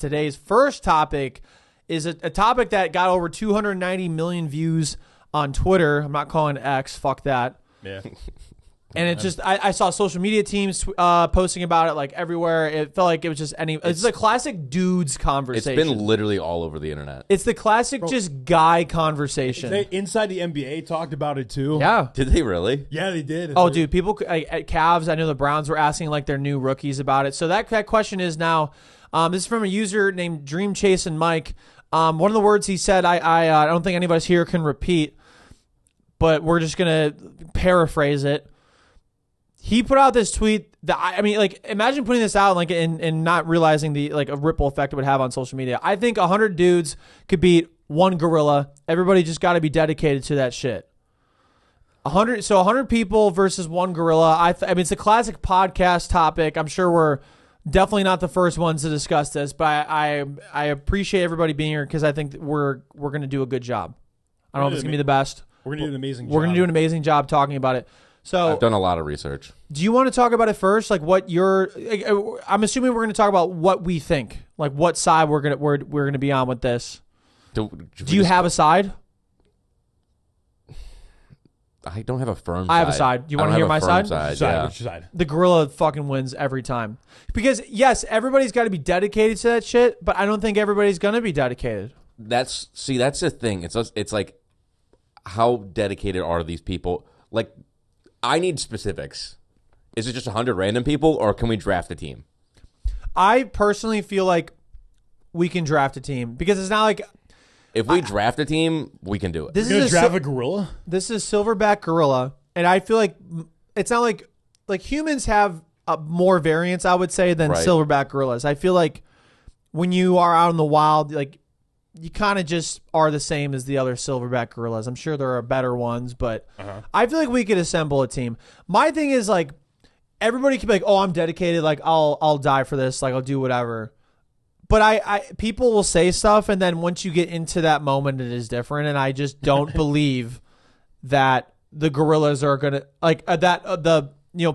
Today's first topic is a topic that got over 290 million views on Twitter. I'm not calling it X. Fuck that. Yeah. And it just, I saw social media teams posting about it like everywhere. It felt like it was just it's a classic dudes conversation. It's been literally all over the internet. It's the classic just guy conversation. They, inside the NBA talked about it too. Yeah. Did they really? Yeah, they did. Oh, dude, people at Cavs, I know the Browns were asking like their new rookies about it. So that question is now, this is from a user named Dream Chase and Mike. One of the words he said, I don't think anybody here can repeat, but we're just going to paraphrase it. He put out this tweet that I mean, like, imagine putting this out like and not realizing the like a ripple effect it would have on social media. I think 100 dudes could beat one gorilla. Everybody just got to be dedicated to that shit. 100 people versus one gorilla. I mean, it's a classic podcast topic. I'm sure we're definitely not the first ones to discuss this, but I appreciate everybody being here because I think that we're going to do a good job. I don't know if it's going to be the best. We're going to do an amazing job. We're going to do an amazing job talking about it. So I've done a lot of research. Do you want to talk about it first? Like what I'm assuming we're going to talk about what we think, like what side we're going to be on with this. Do you have a side? I don't have a firm side. I have a side. You want to hear my side? What's Yeah. your side? The gorilla fucking wins every time. Because yes, everybody's got to be dedicated to that shit, but I don't think everybody's going to be dedicated. That's the thing. It's like, how dedicated are these people? Like, I need specifics. Is it just 100 random people, or can we draft a team? I personally feel like we can draft a team because it's not like If we draft a team, we can do it. this You're going is to a draft a gorilla? This is silverback gorilla, and I feel like it's not like humans have more variance, I would say, than Right. silverback gorillas. I feel like when you are out in the wild, like you kind of just are the same as the other silverback gorillas. I'm sure there are better ones, but I feel like we could assemble a team. My thing is like everybody can be like, "Oh, I'm dedicated. Like I'll die for this. Like I'll do whatever." But I people will say stuff, and then once you get into that moment, it is different. And I just don't believe that the gorillas are gonna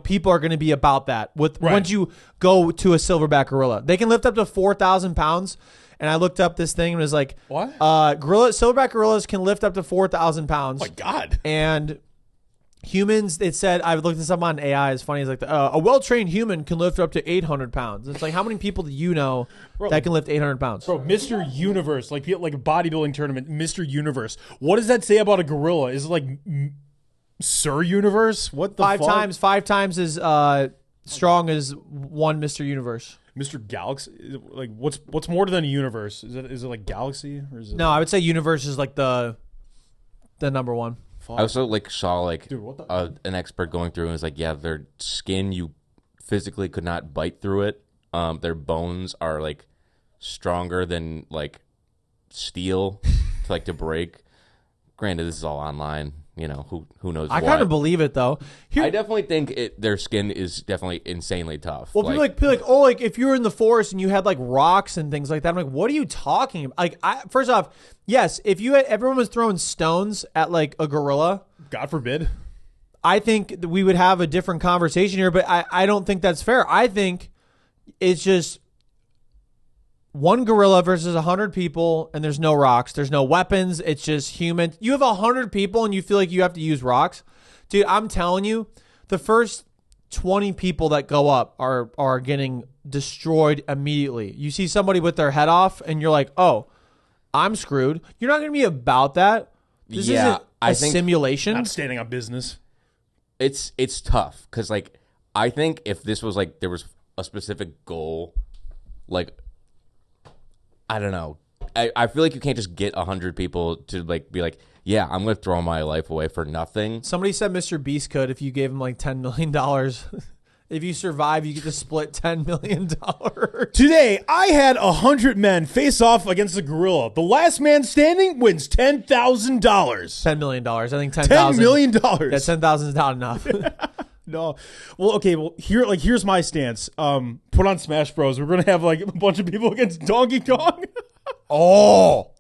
people are gonna be about that. Once you go to a silverback gorilla, they can lift up to 4,000 pounds. And I looked up this thing and it was like, what? Silverback gorillas can lift up to 4,000 pounds. Oh my God. And humans, it said, I looked this up on AI. It's funny. It's like a well-trained human can lift up to 800 pounds. It's like, how many people do you know that can lift 800 pounds? Bro, Mr. Universe, like a bodybuilding tournament, Mr. Universe. What does that say about a gorilla? Is it like Sir Universe? What the fuck? Five times as strong as one Mr. Universe. Mr. Galaxy? Like, what's more than a universe? Is it like galaxy? Or is it No, I would say universe is like the number one. I also saw Dude, what the- an expert going through and was like, yeah, their skin, you physically could not bite through it. Their bones are like stronger than like steel to break. Granted, this is all online. You know, who knows? I kind of believe it though. I definitely think their skin is definitely insanely tough. Well, people like, oh, like if you were in the forest and you had like rocks and things like that, I'm like, what are you talking about? Like, first off, yes, if everyone was throwing stones at like a gorilla, God forbid. I think that we would have a different conversation here, but I don't think that's fair. I think it's just one gorilla versus 100 people, and there's no rocks. There's no weapons. It's just human. You have 100 people, and you feel like you have to use rocks. Dude, I'm telling you, the first 20 people that go up are getting destroyed immediately. You see somebody with their head off, and you're like, oh, I'm screwed. You're not going to be about that. This isn't a simulation. Not standing on business. It's tough because I think if this was there was a specific goal, I don't know. I feel like you can't just get 100 people to be like, yeah, I'm going to throw my life away for nothing. Somebody said Mr. Beast could if you gave him $10 million. If you survive, you get to split $10 million. Today, I had 100 men face off against a gorilla. The last man standing wins $10,000. $10 million. I think $10,000. $10 million. Yeah, $10,000 is not enough. No. Well, okay. Well, here's my stance. Put on Smash Bros. We're gonna have a bunch of people against Donkey Kong. Oh,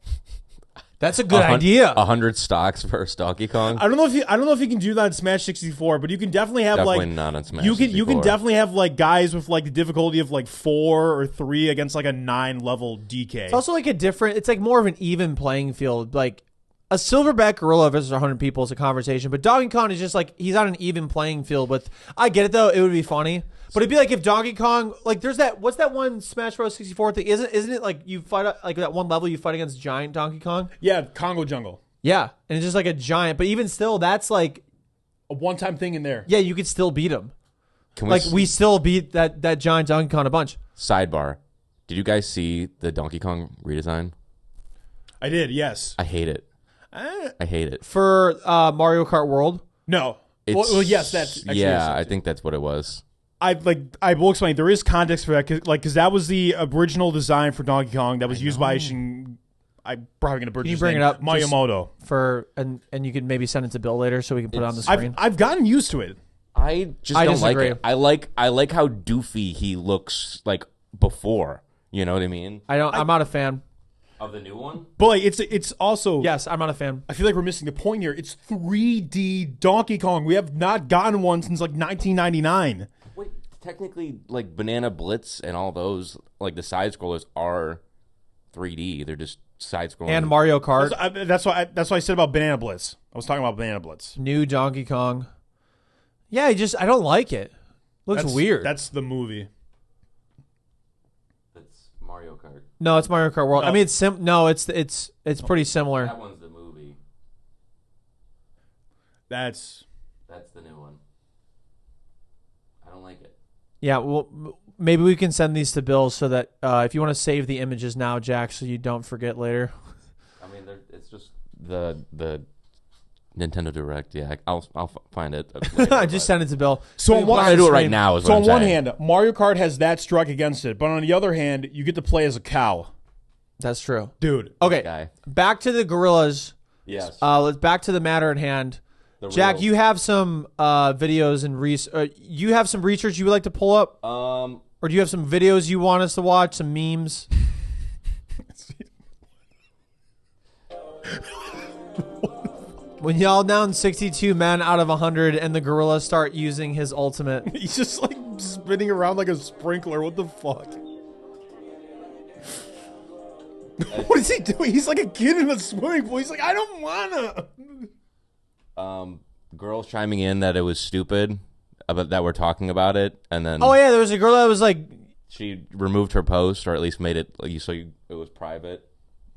That's a good idea. 100 stocks versus Donkey Kong. I don't know if you can do that in Smash 64, but you can definitely have Definitely not on Smash you can 64. definitely have like guys with like the difficulty of like 4 or 3 against like a 9 level DK. It's also like it's like more of an even playing field. Like a silverback gorilla versus 100 people is a conversation, but Donkey Kong is just like he's on an even playing field with. I get it though; it would be funny, but it'd be like if Donkey Kong, like there's what's that one Smash Bros. 64 thing? Isn't it like you fight like that one level you fight against giant Donkey Kong? Yeah, Congo Jungle. Yeah, and it's just like a giant, but even still, that's like A one-time thing in there. yeah, you could still beat him. Can We still beat that giant Donkey Kong a bunch. Sidebar. Did you guys see the Donkey Kong redesign? I did, yes. I hate it. I hate it. For Mario Kart World. No. It's, Well, yes, that's actually yeah. I think that's what it was. I will explain. There is context for that, because that was the original design for Donkey Kong that was used by I'm probably going to butcher Can you his bring name, it up? Miyamoto. And you can maybe send it to Bill later so we can put it on the screen. I've gotten used to it. I just don't disagree. like it. I like how doofy he looks like before. You know what I mean? I'm not a fan. Of the new one? But like, it's also Yes, I'm not a fan. I feel like we're missing the point here. It's 3D Donkey Kong. We have not gotten one since like 1999. Wait, technically, like Banana Blitz and all those, like the side scrollers are 3D. They're just side scrolling. And Mario Kart, That's why I said about Banana Blitz. I was talking about Banana Blitz. new Donkey Kong. Yeah, I don't like it. Looks weird. That's the movie. That's Mario Kart. No, it's Mario Kart World. No. I mean, it's pretty similar. That one's the movie. That's the new one. I don't like it. Yeah, well, maybe we can send these to Bill so that if you want to save the images now, Jack, so you don't forget later. I mean, it's just the Nintendo Direct. Yeah, I'll find it. I just sent it to Bill. So you on one- put it I on do the it right screen. now. Is so what on I'm one saying. hand, Mario Kart has that struck against it, but on the other hand, you get to play as a cow, That's true. dude. Okay, Guy. back to the gorillas. Yes. Let's back to the matter at hand. The Jack, real- you have some videos and you have some research you would like to pull up, or do you have some videos you want us to watch, some memes? When y'all down 62 men out of 100 and the gorilla start using his ultimate. He's just like spinning around like a sprinkler. What the fuck? What is he doing? He's like a kid in a swimming pool. He's like, I don't wanna. Girls chiming in that it was stupid about that we're talking about it, and then Oh yeah, there was a girl that was like, she removed her post, or at least made it it was private.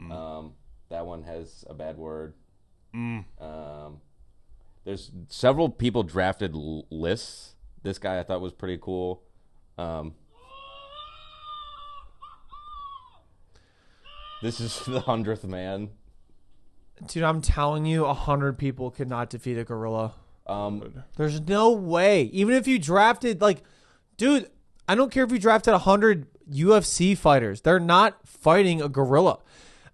That one has a bad word. There's several people drafted lists. This guy I thought was pretty cool. This is the 100th man. dude, I'm telling you, 100 people could not defeat a gorilla. There's no way. Even if you drafted, like, dude, I don't care if you drafted 100 UFC fighters. They're not fighting a gorilla.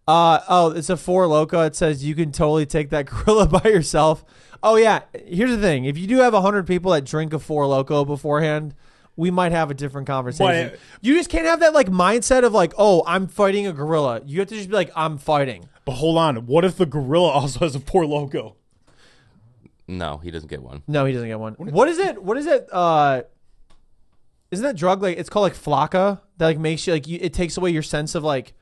It's a Four Loko. It says you can totally take that gorilla by yourself. Oh, yeah. Here's the thing. If you do have 100 people that drink a Four Loko beforehand, we might have a different conversation. But you just can't have that, like, mindset of, like, oh, I'm fighting a gorilla. You have to just be like, I'm fighting. But hold on. What if the gorilla also has a poor logo? No, he doesn't get one. No, he doesn't get one. What is it? Isn't that drug like it's called like Flocka that like makes you like it takes away your sense of like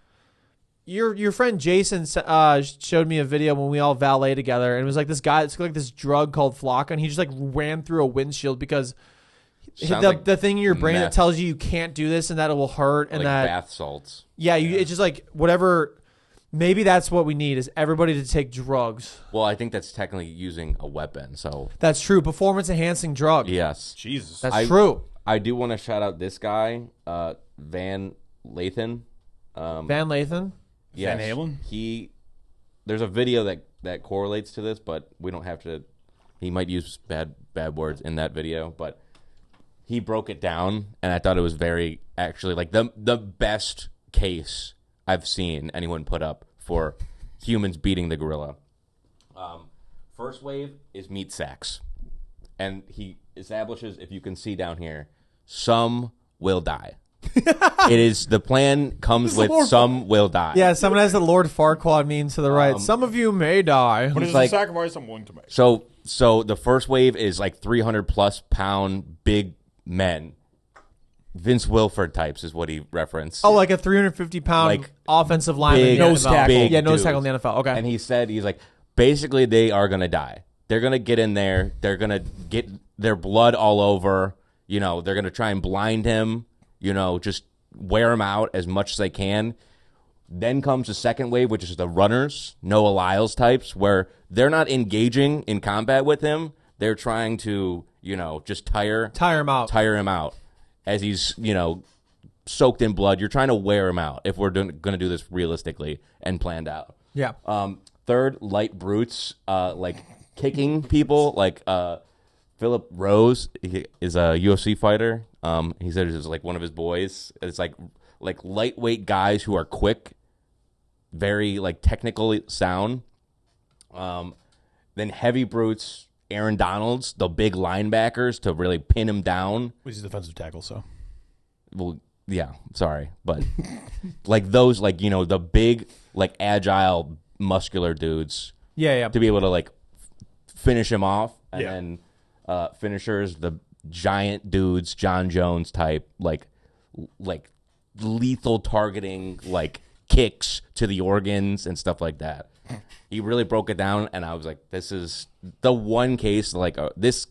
your friend Jason showed me a video when we all valet together and it was like this guy. It's like this drug called Flocka and he just like ran through a windshield because the thing in your brain that meth. tells you can't do this and that it will hurt and Like that bath salts. yeah, it's just like whatever. Maybe that's what we need is everybody to take drugs. Well, I think that's technically using a weapon. So That's true. Performance enhancing drug. yes, Jesus. That's true. I do want to shout out this guy, Van Lathan. Van Lathan. Yes, Van Halen? There's a video that correlates to this, but we don't have to. He might use bad words in that video, but he broke it down, and I thought it was very actually like the best case I've seen anyone put up for humans beating the gorilla. First wave is meat sacks, and he establishes, if you can see down here, some will die. It is the plan comes with some will die. Yeah, someone has the Lord Farquaad meme to the right. Some of you may die. But it's like- a sacrifice I'm willing to make. So the first wave is like 300+ pound big men. Vince Wilford types is what he referenced. Oh, like a 350-pound Like, offensive lineman. big in the nose NFL. tackle. Yeah, nose dudes. tackle in the NFL. Okay. And he said, he's like, basically they are going to die. They're going to get in there. They're going to get their blood all over. You know, they're going to try and blind him, you know, just wear him out as much as they can. Then comes the second wave, which is the runners, Noah Lyles types, where they're not engaging in combat with him. They're trying to, you know, just tire him out. Tire him out as he's, you know, soaked in blood. You're trying to wear him out if we're going to do this realistically and planned out. Yeah. Third, light brutes, like kicking people. Like Philip Rose he is a UFC fighter. He said it was like one of his boys. It's like lightweight guys who are quick, very like technically sound. Then heavy brutes, Aaron Donalds, the big linebackers to really pin him down. He's a defensive tackle, so. Well, yeah, sorry, but like those, like, you know, the big, like agile, muscular dudes. Yeah. To be able to like finish him off, and Yeah. then finishers, the giant dudes, John Jones type, like lethal targeting, like kicks to the organs and stuff like that. He really broke it down, and I was like, this is the one case, like, this,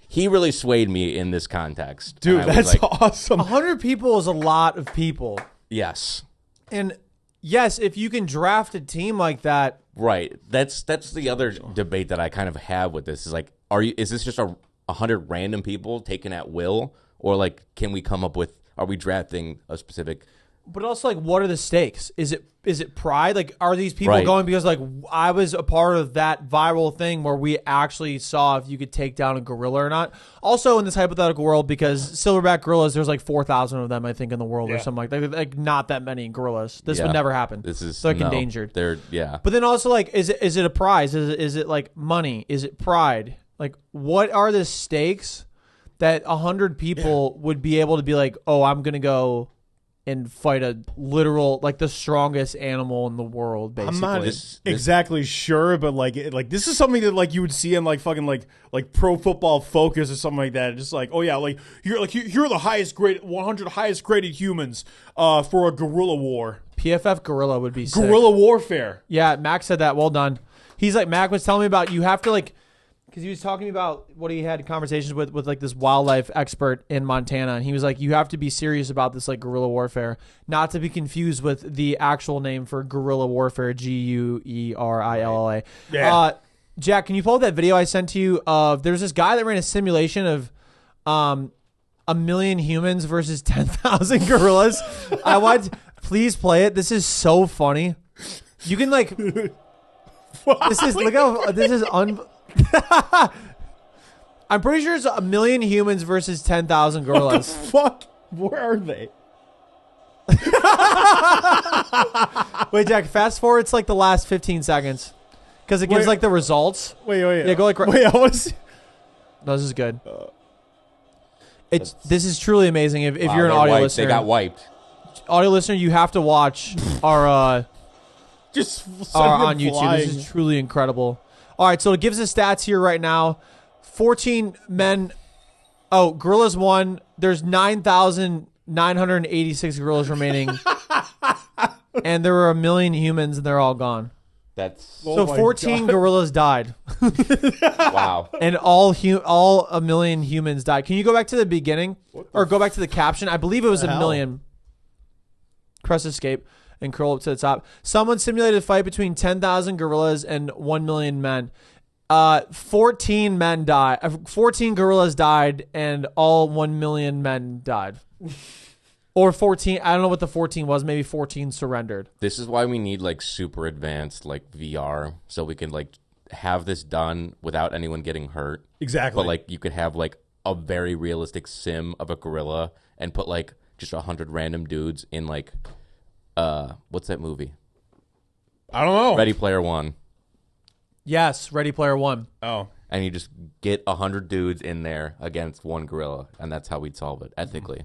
he really swayed me in this context. Dude, And I was that's like, awesome. 100 people is a lot of people. yes. And yes, if you can draft a team like that. Right. That's the other debate that I kind of have with this is like, is this just 100 random people taken at will, or like, can we come up with, are we drafting a specific? But also, like, what are the stakes? Is it pride? Like, are these people Right. going because, like, I was a part of that viral thing where we actually saw if you could take down a gorilla or not? Also, in this hypothetical world, because silverback gorillas, there's like 4,000 of them, I think, in the world or something like that. Like, not that many gorillas. This Yeah. would never happen. This is They're like no, endangered. They're yeah. But then also, like, is it a prize? Is it like money? Is it pride? Like, what are the stakes that 100 people would be able to be like, oh, I'm gonna go and fight a literal, like, the strongest animal in the world, basically. I'm not This- exactly sure, but like this is something that like you would see in like fucking like Pro Football Focus or something like that. Just like, oh yeah, like here are the highest grade 100 highest graded humans for a guerrilla war. PFF gorilla would be sick. Guerrilla warfare. Yeah, Mac said that. Well done. He's like, Mac was telling me about, you have to, like, because he was talking about what he had conversations with like this wildlife expert in Montana, and he was like, you have to be serious about this, like, guerrilla warfare, not to be confused with the actual name for guerrilla warfare, Guerilla. Yeah. Jack, can you pull up that video I sent to you of, there's this guy that ran a simulation of 1,000,000 humans versus 10,000 gorillas. I want, please play it. This is so funny. You can, like, this is, look how, this is I'm pretty sure it's 1,000,000 humans versus 10,000 gorillas. Fuck, where are they? Wait, Jack, fast forward. It's like the last 15 seconds because it gives Wait. like the results. Wait. Yeah, go like. Wait, I want to see. No, this is good. This is truly amazing. If Wow, you're an they're audio wiped. listener, They got wiped. audio listener, you have to watch our Just on YouTube. This is truly incredible. All right, so it gives us stats here right now. 14 men. Oh, gorillas won. There's 9,986 gorillas remaining, and there were 1,000,000 humans, and they're all gone. That's So my 14 gorillas died, wow. and all 1,000,000 humans died. Can you go back to the beginning, or go back to the caption? I believe it was the hell? 1,000,000. Press escape and curl up to the top. Someone simulated a fight between 10,000 gorillas and 1,000,000 men. 14 men died. 14 gorillas died, and all 1,000,000 men died. Or 14. I don't know what the 14 was. Maybe 14 surrendered. This is why we need like super advanced like VR, so we can like have this done without anyone getting hurt. Exactly. But like you could have like a very realistic sim of a gorilla and put like just 100 random dudes in like what's that movie? I don't know. Ready Player One. Yes, Ready Player One. Oh. And you just get 100 dudes in there against one gorilla, and that's how we'd solve it ethically.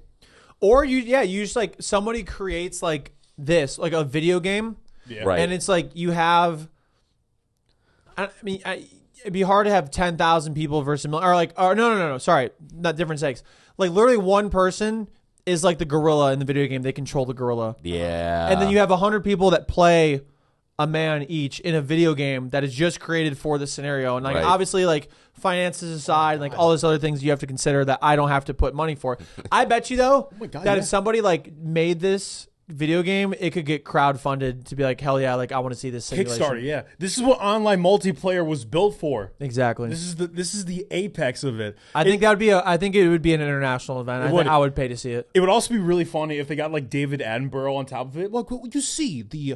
Or you just like somebody creates like this, like a video game. Yeah. Right. And it's like you have, it'd be hard to have 10,000 people versus a million. Or no. Sorry, not different stakes. Like literally one person is like the gorilla in the video game. They control the gorilla. Yeah. And then you have 100 people that play a man each in a video game that is just created for the scenario. And like Right. obviously like finances aside, and like all those other things you have to consider that I don't have to put money for. I bet you though my God, that yeah. if somebody like made this video game, it could get crowdfunded to be like, hell yeah, like I want to see this simulation. Kickstarter, yeah. This is what online multiplayer was built for. Exactly. This is the apex of it. I think it would be an international event. I think would. I would pay to see it. It would also be really funny if they got like David Attenborough on top of it. Look, what you see, the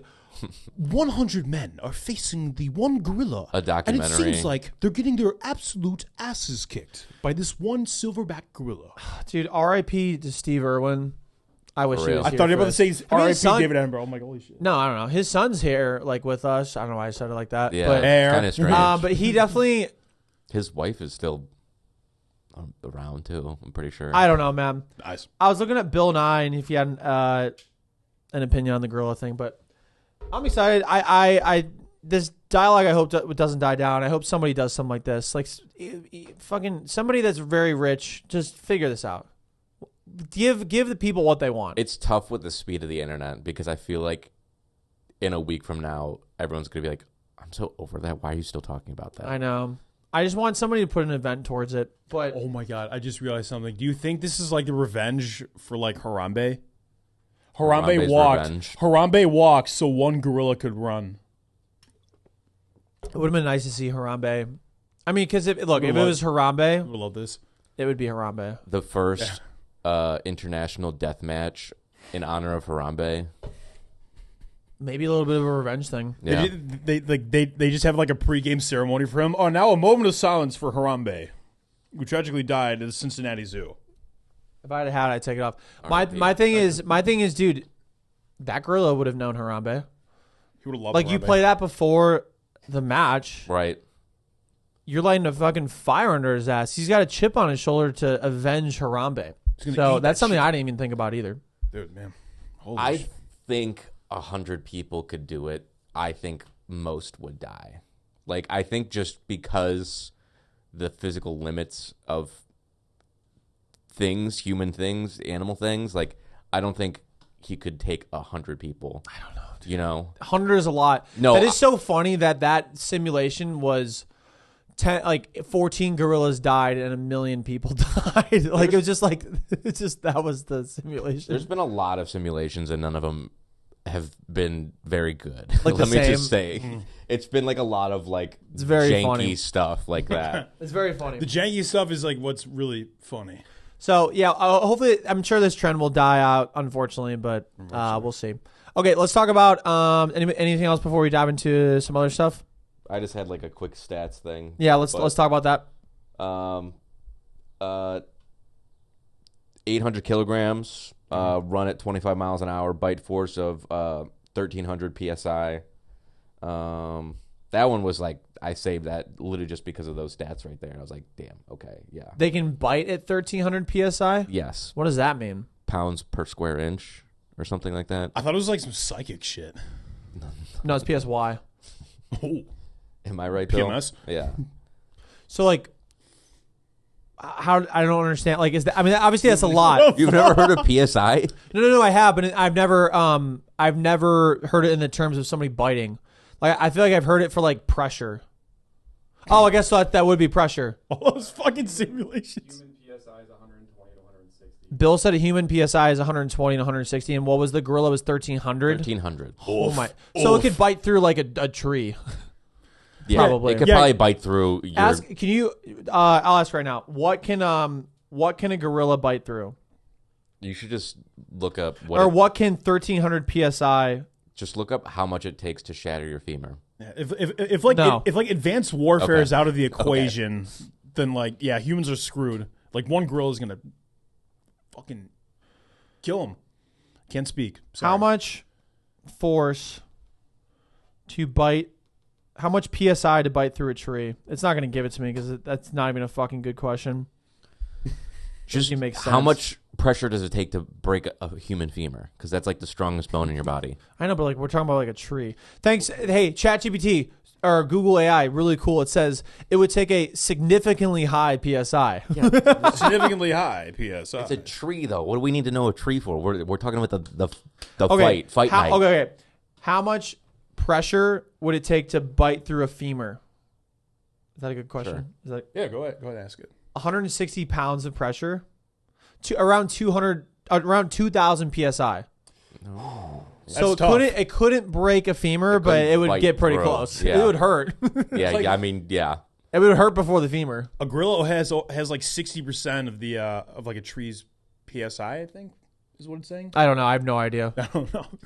100 men are facing the one gorilla. A documentary. And it seems like they're getting their absolute asses kicked by this one silverback gorilla. Dude, R.I.P. to Steve Irwin. I wish For he real. was I here thought you for were about to this. say I mean, R.I.P. his son- David Attenborough. I'm like, holy shit. No, I don't know. His son's here, like with us. I don't know why I said it like that. Yeah. But, Kind of strange. but he definitely. His wife is still around too. I'm pretty sure. I don't know, man. Nice. I was looking at Bill Nye and if he had an opinion on the gorilla thing, but I'm excited. I this dialogue I hope doesn't die down. I hope somebody does something like this, like fucking somebody that's very rich. Just figure this out. Give the people what they want. It's tough with the speed of the internet because I feel like in a week from now, everyone's gonna be like, "I'm so over that. Why are you still talking about that?" I know. I just want somebody to put an event towards it. But Oh my god, I just realized something. Do you think this is like the revenge for like Harambe? Harambe's Harambe walked so one gorilla could run. it would have been nice to see Harambe. I mean, because if it was I Harambe, would love this. it would be Harambe. The first international death match in honor of Harambe. Maybe a little bit of a revenge thing. Yeah. They just have like a pregame ceremony for him. Oh, now a moment of silence for Harambe, who tragically died at the Cincinnati Zoo. If I had a hat, I'd take it off. R.I.P. My thing is, dude, that gorilla would have known Harambe. He would have loved Like you Harambe. play that before the match, Right. you're lighting a fucking fire under his ass. He's got a chip on his shoulder to avenge Harambe. gonna So eat that's that something shit. I didn't even think about either. Dude, man. Holy I shit. think 100 people could do it. I think most would die. Like, I think just because the physical limits of things, human things, animal things, like, I don't think he could take 100 people. I don't know. You know? 100 is a lot. No, that is so funny that simulation was 14 gorillas died and 1 million people died. Like it was just like that was the simulation. There's been a lot of simulations, and none of them have been very good. Like Let the me just same? say, it's been like a lot of like It's very janky funny. stuff like that. It's very funny. The janky stuff is like what's really funny. So yeah, hopefully, I'm sure this trend will die out, unfortunately, but we'll see. Okay, let's talk about anything else before we dive into some other stuff. I just had like a quick stats thing. Yeah, let's talk about that. 800 kilograms, run at 25 miles an hour, bite force of 1,300 psi. That one was like, I saved that literally just because of those stats right there. And I was like, damn, okay, yeah. They can bite at 1,300 psi. Yes, What does that mean? pounds per square inch or something like that. I thought it was like some psychic shit. No, it's PSY. Oh. Am I right, Bill? PMS? Yeah. So like, how I don't understand. Like, is that? I mean, obviously that's a lot. You've never heard of PSI? No, I have, but I've never heard it in the terms of somebody biting. Like, I feel like I've heard it for like pressure. Oh, I guess that would be pressure. All those fucking simulations. Human PSI is 120 to 160. Bill said a human PSI is 120 and 160, and what was the gorilla was 1,300. 1,300. Oh my! So it could bite through like a tree. Yeah, Probably. It could Yeah. probably bite through your... Can you? I'll ask right now. What can a gorilla bite through? You should just look up... What can 1,300 PSI? Just look up how much it takes to shatter your femur. Yeah, if like No. if like advanced warfare Okay. is out of the equation, then like yeah, humans are screwed. Like one gorilla is gonna fucking kill him. Can't speak. Sorry. How much force to bite? How much PSI to bite through a tree? It's not going to give it to me because that's not even a fucking good question. Just makes sense. how much pressure does it take to break a human femur? Because that's like the strongest bone in your body. I know, but like we're talking about like a tree. Thanks. Hey, ChatGPT or Google AI, really cool. It says it would take a significantly high PSI. Significantly high PSI. It's a tree, though. What do we need to know a tree for? We're talking about the Okay. fight night. Okay. How much pressure would it take to bite through a femur? Is that a good question? Sure. Is that Yeah, go ahead and ask it. 160 pounds of pressure to around 2,000 PSI. So That's it couldn't break a femur, but it would bite get pretty through. close. Yeah. It would hurt. Yeah, like- I mean, yeah. It would hurt before the femur. A Grillo has like 60% of the of like a tree's PSI, I think, is what it's saying. I don't know. I have no idea. I don't know.